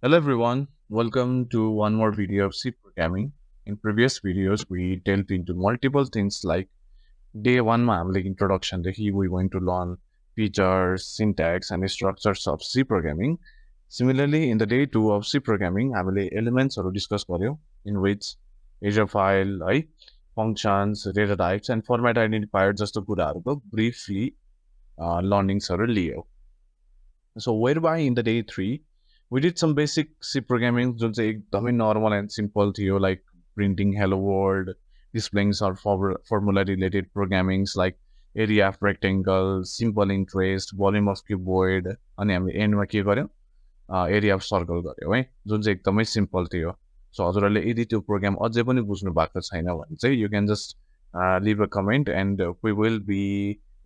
Hello everyone, welcome to one more video of C programming. In previous videos, we delved into multiple things like day one like introduction, we're going to learn features, syntax, and structures of C programming. Similarly, in the day two of C programming, हामीले elements discuss गर्यो in which header file, है, functions, data types, and format identifier जस्तो कुराहरूको briefly learningsहरू Leo. So whereby in the day three, we did some basic C programming, जुन चाहिँ एकदमै normal and simple थियो, like printing hello world, displaying some formula related programmings like area of rectangle, simple interest, volume of cuboid, अनि हामीले एन्डमा के गर्यौँ area of circle गर्यौँ है, जुन चाहिँ एकदमै सिम्पल थियो. सो हजुरहरूले यदि त्यो प्रोग्राम अझै पनि बुझ्नु भएको छैन भने चाहिँ you can just leave a comment and we will be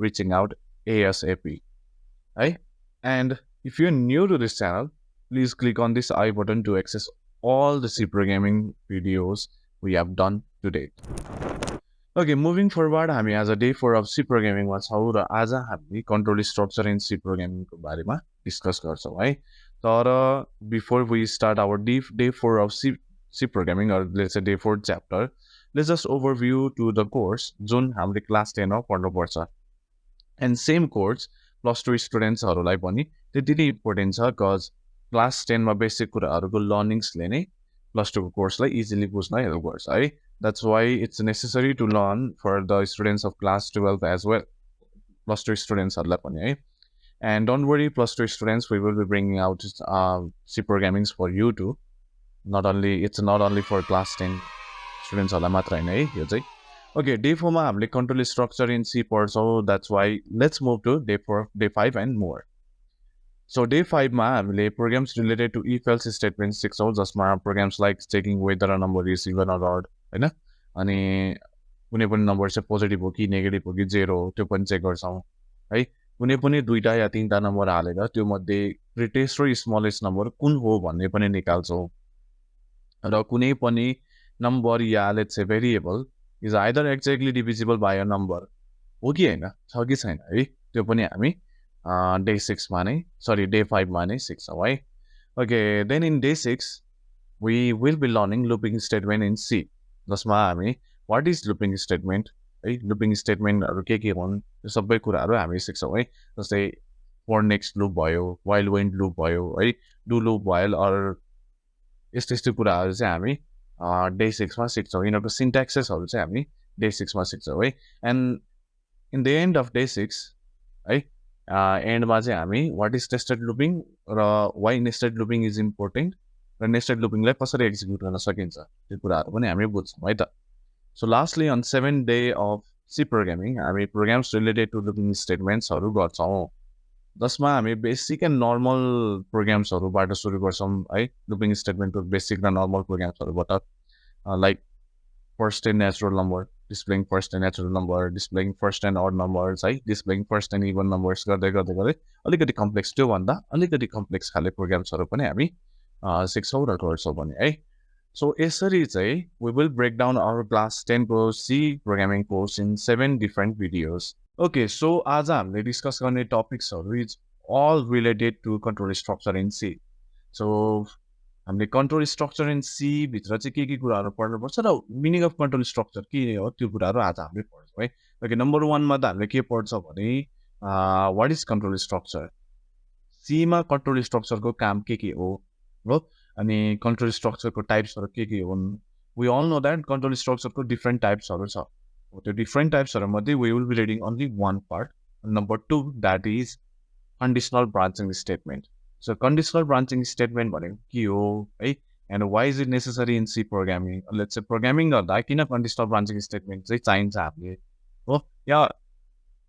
reaching out ASAP. Right? And if you're new to this channel, please click on this I button to access all the C programming videos we have done to date. Okay, moving forward, हामी आज day 4 of C programming मा छौँ र आज हामी control structure in C programming को बारेमा discuss गर्छौँ है. तर before we start our day 4 of C programming, or let's say day 4 chapter, let's just overview to the course जुन हामीले क्लास 10 मा पढ्नुपर्छ. And same course plus two स्टुडेन्ट्सहरूलाई पनि त्यति नै इम्पोर्टेन्ट छ, बिकज क्लास 10 मा बेसिक कुराहरूको लर्निङ्सले नै प्लस टूको कोर्सलाई इजिली बुझ्न हेल्प गर्छ है. That's why it's necessary to learn for the students of class 12 as well, plus two स्टुडेन्ट्सहरूलाई पनि है. And don't worry plus two students, we will be bringing out C programmings for you too, it's not only for class 10 स्टुडेन्ट्सहरूलाई मात्र होइन है यो चाहिँ. Okay, day 4 मा हामीले control structure in C पढ्छौँ. That's why let's move to day 4, day 5 and more. So day 5 मा हामीले programs related to if-else statements सिक्छौँ, जसमा programs like checking whether a number is even or odd, हैन, अनि कुनै पनि नम्बर चाहिँ पोजिटिभ हो कि नेगेटिभ हो कि जेरो हो त्यो पनि चेक गर्छौँ है. कुनै पनि दुईटा या तीनटा नम्बर हालेर त्यो मध्ये ग्रेटेस्ट र स्मलेस्ट नम्बर कुन हो भन्ने पनि निकाल्छौँ. र कुनै पनि number yeah let's say variable is either exactly divisible by a number हो कि हैन, छ कि छैन है, त्यो पनि हामी डे 6 मा नै डे 5 मा नै सिक्छौँ है. Okay, then in day 6 we will be learning looping statement in C, जसमा हामी what is looping statement है, looping statementहरू के हुन् त्यो सबै कुराहरू हामी सिक्छौँ है. जस्तै for next loop भयो, while when loop भयो है, do loop while, or यस्तो कुराहरू चाहिँ हामी डे 6 मा सिक्छौँ. यिनीहरूको सिन्ट्याक्सेसहरू चाहिँ हामी डे 6 मा सिक्छौँ है. And in the and of day 6 है, एन्डमा चाहिँ हामी वाट इज नेस्टेड लुपिङ र वाइ नेस्टेड लुपिङ इज इम्पोर्टेन्ट र नेस्टेड लुपिङलाई कसरी एक्जिक्युट गर्न सकिन्छ त्यो कुराहरू पनि हामी बुझ्छौँ है त. So lastly on 7th day of C programming हामी प्रोग्राम्स रिलेटेड टु लुपिङ स्टेटमेन्ट्सहरू गर्छौँ, जसमा हामी बेसिक एन्ड नर्मल प्रोग्राम्सहरूबाट सुरु गर्छौँ है. लुपिङ स्टेटमेन्टको बेसिक र नर्मल प्रोग्राम्सहरूबाट, like first n natural number, displaying first n natural number, displaying first n odd numbers है, displaying first n even numbers गर्दै गर्दै गर्दै अलिकति कम्प्लेक्स, त्योभन्दा अलिकति कम्प्लेक्स खाले प्रोग्राम्सहरू पनि हामी सिक्छौँ र गर्छौँ पनि है. सो यसरी चाहिँ we will break down our class 10 को C programming course in 7 different videos. Okay, so आज हामीले डिस्कस गर्ने टपिक्सहरू is all related to control structure in C. So हामीले कन्ट्रोल स्ट्रक्चर इन सी भित्र चाहिँ के कुराहरू पढ्नुपर्छ र मिनिङ अफ कन्ट्रोल स्ट्रक्चर के हो त्यो कुराहरू आज हामीले पढ्छौँ है. ओके, नम्बर 1 मा त हामीले के पढ्छ भने वाट इज कन्ट्रोल स्ट्रक्चर. सीमा कन्ट्रोल स्ट्रक्चरको काम के हो, अनि कन्ट्रोल स्ट्रक्चरको टाइप्सहरू के हुन्. We all know that control स्ट्रक्चरको डिफ्रेन्ट टाइप्सहरू छ. त्यो डिफ्रेन्ट टाइप्सहरूमध्ये we will be reading only one part, number 2, that is conditional branching statement. So conditional branching statement भनेको के हो है, and why is it necessary in C programming. Let's say programming गर्दा किन कन्डिसनल ब्रान्चिङ स्टेटमेन्ट चाहिँ चाहिन्छ हामीले हो, या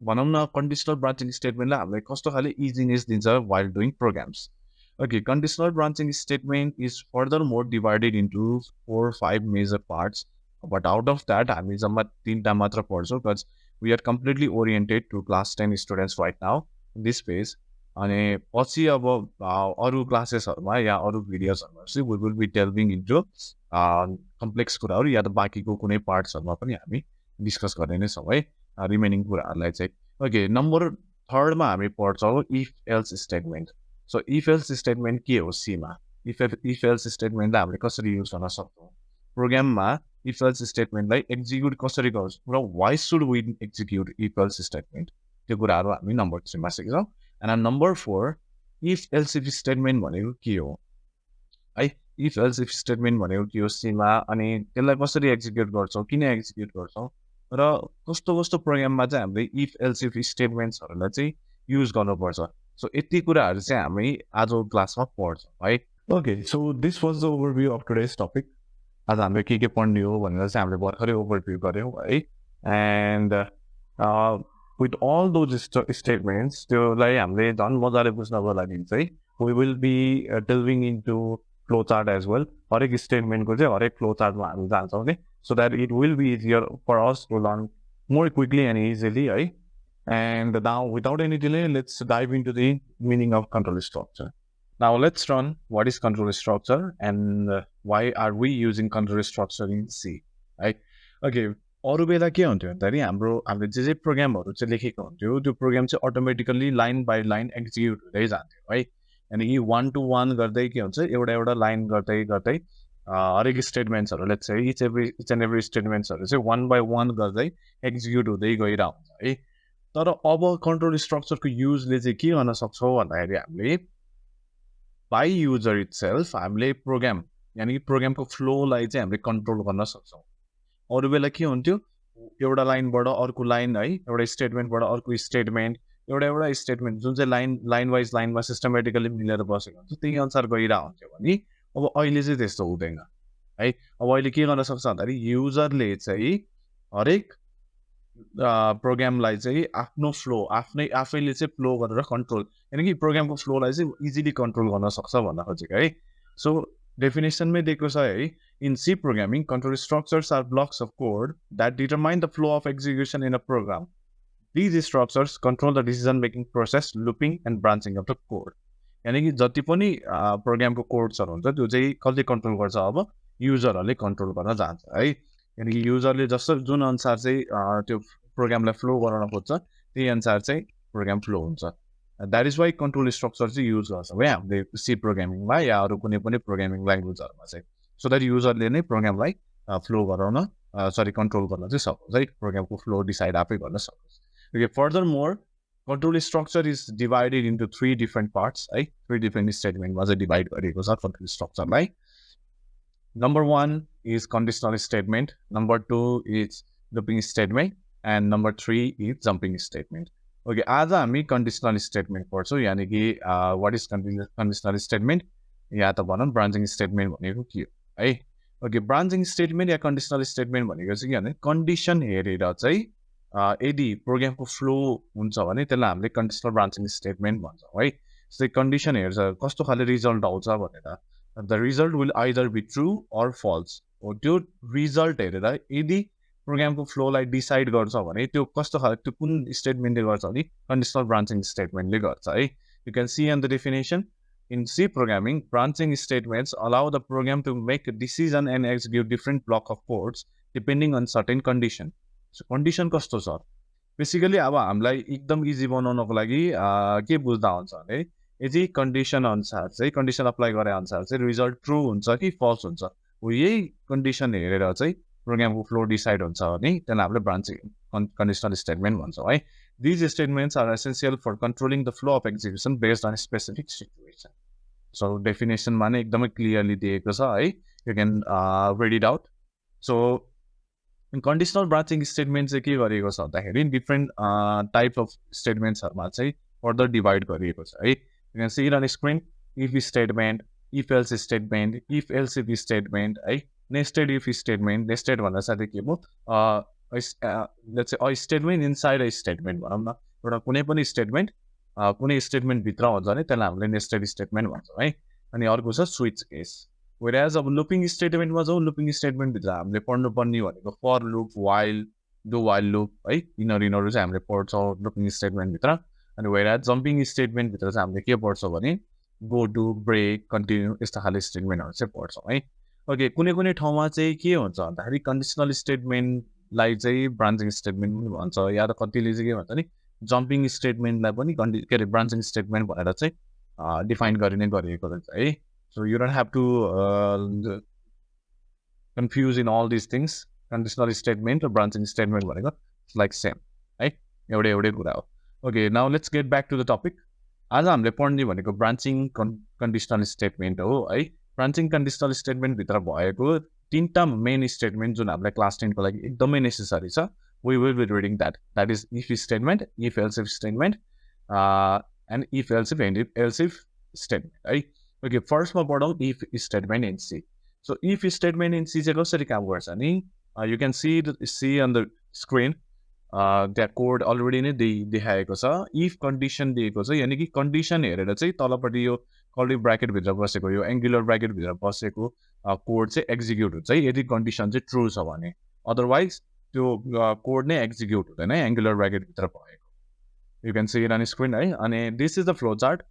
भनौँ न कन्डिसनल ब्रान्चिङ स्टेटमेन्टले हामीलाई कस्तो खाले इजिनेस दिन्छ while doing programs. Okay, conditional branching statement is furthermore divided into 4 or 5 major parts, but out of that हामी जम्मा 3टा मात्र पढ्छौँ, because we are completely oriented to class 10 students right now in this phase. अनि पछि अब अरू क्लासेसहरूमा या अरू भिडियोजहरूमा चाहिँ we will be delving into complex कुराहरू या त बाँकीको कुनै पार्ट्सहरूमा पनि हामी डिस्कस गर्ने नै छौँ है, रिमेनिङ कुराहरूलाई चाहिँ. ओके, नम्बर 3 मा हामी पढ्छौँ if else statement. So if else statement के हो सीमा. इफ एल्स स्टेटमेन्टलाई हामीले कसरी युज गर्न सक्छौँ प्रोग्राममा इफ एल्स स्टेटमेन्टलाई एक्जिक्युट कसरी गर्छौँ र why should we execute if else statement त्यो कुराहरू हामी नम्बर 3 मा सिक्छौँ and number 4 if else if statement भनेको के हो है इफ एल्स इफ स्टेटमेन्ट भनेको के हो सीमा अनि त्यसलाई कसरी एक्जिक्युट गर्छौँ किन एक्जिक्युट गर्छौँ र कस्तो कस्तो प्रोग्राममा चाहिँ हामीले इफ एल्स इफ स्टेटमेन्ट्सहरूलाई चाहिँ युज गर्नुपर्छ सो यति कुराहरू चाहिँ हामी आजको क्लासमा पढ्छौँ है okay so this was the overview of today's topic आज हामीले के पढ्ने हो भनेर चाहिँ हामीले भर्खरै ओभरभ्यू गऱ्यौँ है and with all those statements त्योलाई हामीले झन् मजाले बुझ्नको लागि चाहिँ we will be delving into flow chart as well हरेक स्टेटमेन्टको चाहिँ हरेक फ्लो चार्टमा हामी जान्छौँ नि so that it will be easier for us to learn more quickly and easily, right? And now, without any delay, let's dive into the meaning of control structure. Now, let's run what is control structure and why are we using control structure in C, right? Okay, अरू बेला के हुन्थ्यो भन्दाखेरि हामीले जे प्रोग्रामहरू चाहिँ लेखेको हुन्थ्यो त्यो प्रोग्राम चाहिँ automatically line by line execute हुँदै जान्थ्यो है अनि यी 1 to 1 गर्दै के हुन्छ एउटा लाइन गर्दै गर्दै हरेक स्टेटमेन्ट्सहरू लेट्स चाहिँ इच एन्ड एभ्री स्टेटमेन्ट्सहरू चाहिँ 1 by 1 गर्दै एक्जिक्युट हुँदै गइरहेको हुन्छ है तर अब कन्ट्रोल स्ट्रक्चरको युजले चाहिँ के गर्न सक्छौँ भन्दाखेरि हामीले बाई युजर इटसेल्फ हामीले प्रोग्राम यानि कि प्रोग्रामको फ्लोलाई चाहिँ हामीले कन्ट्रोल गर्न सक्छौँ अरू बेला के हुन्थ्यो एउटा लाइनबाट अर्को लाइन है एउटा स्टेटमेन्टबाट अर्को स्टेटमेन्ट एउटा स्टेटमेन्ट जुन चाहिँ लाइन वाइज लाइनमा सिस्टमेटिकली मिलेर बसेको हुन्छ त्यही अनुसार गइरहेको हुन्थ्यो भने अब अहिले चाहिँ त्यस्तो हुँदैन है अब अहिले के गर्न सक्छ भन्दाखेरि युजरले चाहिँ हरेक प्रोग्रामलाई चाहिँ आफ्नो फ्लो आफैले चाहिँ फ्लो गरेर कन्ट्रोल यानि कि प्रोग्रामको फ्लोलाई चाहिँ इजिली कन्ट्रोल गर्न सक्छ भन्न खोजेको है सो डेफिनेसनमै दिएको छ है in C programming control structures are blocks of code that determine the flow of execution in a program these structures control the decision making process looping and branching of the code यानि कि जति पनि प्रोग्रामको कोड्सहरू हुन्छ त्यो चाहिँ कसले control गर्छ अब युजरहरूले कन्ट्रोल गर्न जान्छ है यानि कि युजरले जस्तो जुन अनुसार चाहिँ त्यो प्रोग्रामलाई फ्लो गराउन खोज्छ त्यही अनुसार चाहिँ प्रोग्राम फ्लो हुन्छ that is why control structure चाहिँ युज गर्छौँ है हामीले सी प्रोग्रामिङमा या अरू कुनै पनि प्रोग्रामिङ ल्याङ्ग्वेजहरूमा चाहिँ सो द्याट युजरले नै प्रोग्रामलाई फ्लो गराउन कन्ट्रोल गर्न चाहिँ सकोस् है प्रोग्रामको फ्लो डिसाइड आफै गर्न सकोस् okay further more control structure is divided into 3 different parts, right? 3 different statements was divided by control structure, right? Number 1 is conditional statement, number 2 is looping statement, and number 3 is jumping statement. Okay, as a conditional statement also, yani ki what is conditional statement? Yeah, the one branching statement bhaneko ke ho, है Okay, branching statement या conditional statement भनेको चाहिँ के भने condition हेरेर चाहिँ यदि प्रोग्रामको flow हुन्छ भने त्यसलाई हामीले कन्डिसनल ब्रान्चिङ स्टेटमेन्ट भन्छौँ है जस्तै कन्डिसन हेर्छ कस्तो खाले रिजल्ट आउँछ भनेर the result will either be true or false हो त्यो रिजल्ट हेरेर यदि प्रोग्रामको फ्लोलाई डिसाइड गर्छ भने त्यो कस्तो खाले त्यो कुन स्टेटमेन्टले गर्छ भने कन्डिसनल ब्रान्चिङ स्टेटमेन्टले गर्छ है you can see on the definition in C programming branching statements allow the program to make decision and execute different block of codes depending on certain condition so condition कस्तो छ बेसिकली अब हामीलाई एकदम easy बनाउनको लागि के बुझ्दा हुन्छ भने यदि कन्डिसन अनुसार चाहिँ कन्डिसन अप्लाई गरे अनुसार चाहिँ रिजल्ट ट्रु हुन्छ कि फल्स हुन्छ हो यही कन्डिसन हेरेर चाहिँ प्रोग्रामको फ्लो डिसाइड हुन्छ भने त्यसलाई हामीले ब्रान्चिङ कन्डिसनल स्टेटमेन्ट भन्छौँ है these statements are essential for controlling the flow of execution based on specific situation so डेफिनेसनमा नै एकदमै क्लियरली दिएको छ है you can read it out so conditional branching statement चाहिँ के गरिएको छ भन्दाखेरि डिफ्रेन्ट टाइप अफ स्टेटमेन्ट्सहरूमा चाहिँ फर्दर डिभाइड गरिएको छ है you can see it on screen if statement if else statement if else if statement है नेस्टेड इफ स्टेटमेन्ट नेस्टेड भन्दा साथै के भयो स्टेटमेन्ट इनसाइड अ स्टेटमेन्ट भनौँ न एउटा कुनै पनि स्टेटमेन्ट कुनै स्टेटमेन्टभित्र हुन्छ भने त्यसलाई हामीले नेस्टेड स्टेटमेन्ट भन्छौँ है अनि अर्को छ स्विच केस Whereas अब लुपिङ स्टेटमेन्टमा जाउँ लुपिङ स्टेटमेन्टभित्र हामीले पढ्नुपर्ने भनेको for loop while do while loop है यिनीहरू चाहिँ हामीले पढ्छौँ लुपिङ स्टेटमेन्टभित्र अनि वेयरएज जम्पिङ स्टेटमेन्टभित्र चाहिँ हामीले के पढ्छौँ भने गो टु ब्रेक कन्टिन्यू यस्ता खाले स्टेटमेन्टहरू चाहिँ पढ्छौँ है ओके कुनै ठाउँमा चाहिँ के हुन्छ भन्दाखेरि कन्डिसनल स्टेटमेन्टलाई चाहिँ ब्रान्चिङ स्टेटमेन्ट पनि भन्छ या त कतिले चाहिँ के भन्छ नि जम्पिङ स्टेटमेन्टलाई पनि के अरे ब्रान्चिङ स्टेटमेन्ट भनेर चाहिँ डिफाइन गरिने गरिएको रहेछ है So you don't have to confuse in all these things. Conditional statement or branching statement, it's like same, right? Okay, now let's get back to the topic. आज हामीले पढ्ने भनेको ब्रान्चिङ कन्डिसनल स्टेटमेन्ट हो है. ब्रान्चिङ कन्डिसनल स्टेटमेन्टभित्र भएको तीनटा मेन स्टेटमेन्ट जुन हामीलाई क्लास 10 को लागि एकदमै नेसेसरी छ. We will be reading that is if statement, if else if statement and if else if and else if statement है. ओके, फर्स्टमा पढौँ if statement in C. So if statement in C चाहिँ कसरी काम गर्छ नि, you can see on the screen. त्यहाँ code already नै देखाएको छ. इफ कन्डिसन दिएको छ, यानि कि कन्डिसन हेरेर चाहिँ तलपट्टि यो कर्ली ब्राकेटभित्र बसेको, यो एङ्गुलर ब्राकेटभित्र बसेको कोड चाहिँ एक्जिक्युट हुन्छ है, यदि कन्डिसन चाहिँ ट्रु छ भने. अदरवाइज त्यो कोड नै एक्जिक्युट हुँदैन है एङ्गुलर ब्राकेटभित्र भएको. You can see it on screen है. अनि this is the flow chart.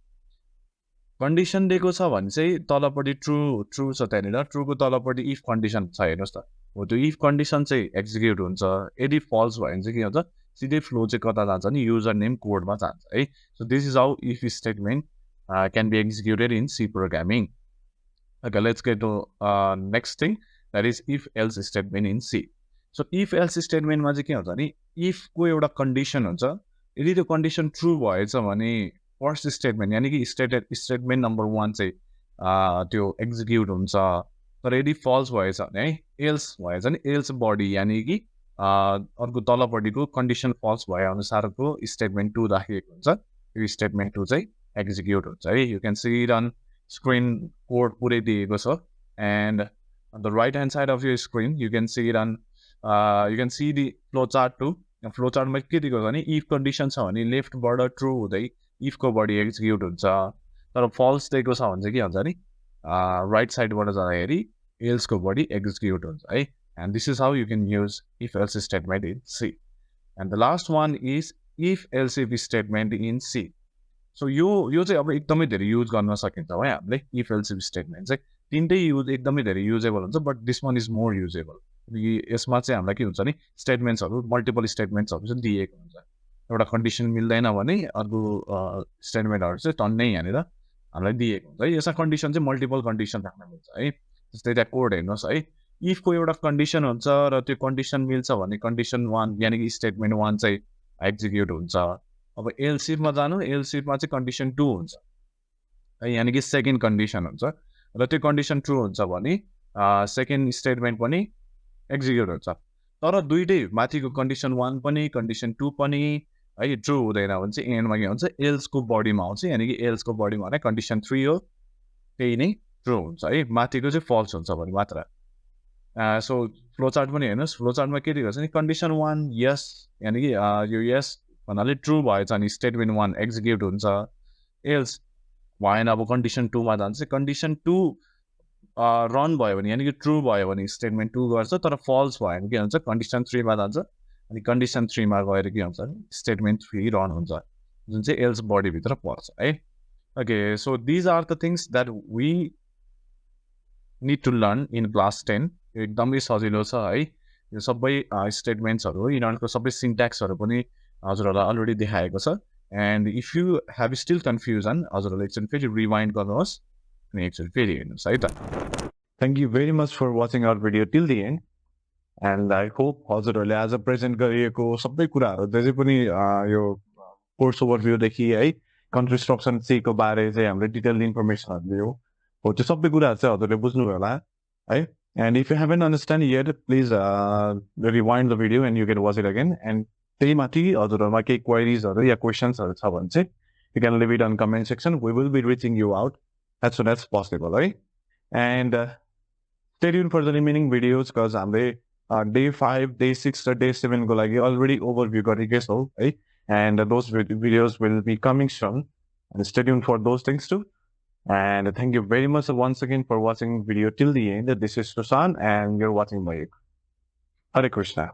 Condition दिएको छ भने चाहिँ तलपट्टि ट्रु छ, त्यहाँनिर ट्रुको तलपट्टि इफ कन्डिसन छ, हेर्नुहोस् त. हो, त्यो इफ कन्डिसन चाहिँ एक्जिक्युट हुन्छ. यदि फल्स भयो भने चाहिँ के हुन्छ, सिधै फ्लो चाहिँ कता जान्छ नि, युजर नेम कोडमा जान्छ है. So this is how if statement can be executed in C programming. Okay, let's get to next thing, that is if else statement in C. So if else statement मा चाहिँ के हुन्छ नि, if को एउटा कन्डिसन हुन्छ, यदि त्यो कन्डिसन ट्रु भएछ भने फर्स्ट स्टेटमेन्ट यानि कि स्टेटमेन्ट नम्बर 1 चाहिँ त्यो एक्जिक्युट हुन्छ. तर यदि फल्स भएछ भने है, एल्स भएछ नि, एल्स बडी यानि कि अर्को तलपट्टिको कन्डिसन फल्स भए अनुसारको स्टेटमेन्ट 2 राखिएको हुन्छ. त्यो स्टेटमेन्ट 2 चाहिँ एक्जिक्युट हुन्छ है. You can see it on screen code पुरै दिएको छ. And on the right hand side of your screen you can see it on you can see the flow chart too. Flow चार्टमा के दिएको छ भने इफ कन्डिसन छ भने लेफ्टबाट ट्रु हुँदै इफको बडी एक्जिक्युट हुन्छ. तर फल्स दिएको छ भने चाहिँ के हुन्छ नि, राइट साइडबाट जाँदाखेरि एल्सको बडी एक्जिक्युट हुन्छ है. And this is how you can use if else statement in C. And the last one is if else if statement in C. सो यो चाहिँ अब एकदमै धेरै युज गर्न सकिन्छ है हामीले. इफ एल्स इफ स्टेटमेन्ट चाहिँ तिनटै एकदमै धेरै युजेबल हुन्छ, but this one is more usable. यसमा चाहिँ हामीलाई के हुन्छ नि, स्टेटमेन्ट्सहरू मल्टिपल स्टेटमेन्ट्सहरू चाहिँ दिएको हुन्छ. एउटा कन्डिसन मिल्दैन भने अर्को स्टेटमेन्टहरू चाहिँ टन्नै यहाँनिर हामीलाई दिएको हुन्छ है. यसमा कन्डिसन चाहिँ मल्टिपल कन्डिसन राख्न मिल्छ है. जस्तै त्यहाँ कोड हेर्नुहोस् है, इफको एउटा कन्डिसन हुन्छ र त्यो कन्डिसन मिल्छ भने कन्डिसन 1 यानि कि स्टेटमेन्ट 1 चाहिँ एक्जिक्युट हुन्छ. अब एलसिफमा जानु, एलसिफमा चाहिँ कन्डिसन 2 हुन्छ है, यानि कि सेकेन्ड कन्डिसन हुन्छ र त्यो कन्डिसन ट्रु हुन्छ भने सेकेन्ड स्टेटमेन्ट पनि एक्जिक्युट हुन्छ. तर दुइटै माथिको कन्डिसन 1 पनि कन्डिसन 2 पनि है ट्रु हुँदैन भने चाहिँ एन्डमा के हुन्छ, एल्सको बडीमा आउँछ. यानि कि एल्सको बडीमा भने कन्डिसन 3 हो, त्यही नै ट्रु हुन्छ है, माथिको चाहिँ फल्स हुन्छ भने मात्र. सो फ्लो चार्ट पनि हेर्नुहोस्. फ्लो चार्टमा के दिएको छ नि, कन्डिसन 1 यस, यानि कि यो यस भन्नाले ट्रु भएछ भने स्टेटमेन्ट 1 एक्जिक्युट हुन्छ. एल्स भएन, अब कन्डिसन 2 मा जान्छ. कन्डिसन 2 रन भयो भने यानि कि ट्रु भयो भने स्टेटमेन्ट 2 गर्छ, तर फल्स भयो भने के हुन्छ, कन्डिसन 3 मा जान्छ. अनि कन्डिसन 3 मा गएर के हुन्छ, स्टेटमेन्ट 3 रन हुन्छ, जुन चाहिँ एल्स बडीभित्र पर्छ है. Okay, so these are the things that we need to learn in class 10. यो एकदमै सजिलो छ है. यो सबै स्टेटमेन्ट्सहरू, यिनीहरूको सबै सिन्ट्याक्सहरू पनि हजुरहरूलाई अलरेडी देखाएको छ. And if you have still confusion, हजुरहरूले एकचोटि फेरि रिवाइन्ड गर्नुहोस् अनि एकचोटि फेरि हेर्नुहोस् है त. Thank you very much for watching our video till the end. And I hope हजुरहरूले आज प्रेजेन्ट गरिएको सबै कुराहरू जति पनि यो कोर्स ओभरभ्यूदेखि है, कन्स्ट्रक्सन सीको बारे चाहिँ हामीले डिटेल इन्फर्मेसनहरू दियो हो, त्यो सबै कुराहरू चाहिँ हजुरले बुझ्नुभयो होला है. And if you haven't understand yet, please rewind the video and you can watch it again. And त्यही माथि हजुरहरुमा केही क्वेरीजहरु या क्वेशन्सहरु छ भने चाहिँ you can leave it on comment section. We will be reaching you out as soon as possible, right? And stay tuned for the remaining videos because हामीले day 5, day 6 र day 7 को लागि already overview गरेकै छौं है. And those videos will be coming soon. And stay tuned for those things too. And thank you very much once again for watching video till the end. This is Sushan and you're watching Mayukh. Hare Krishna.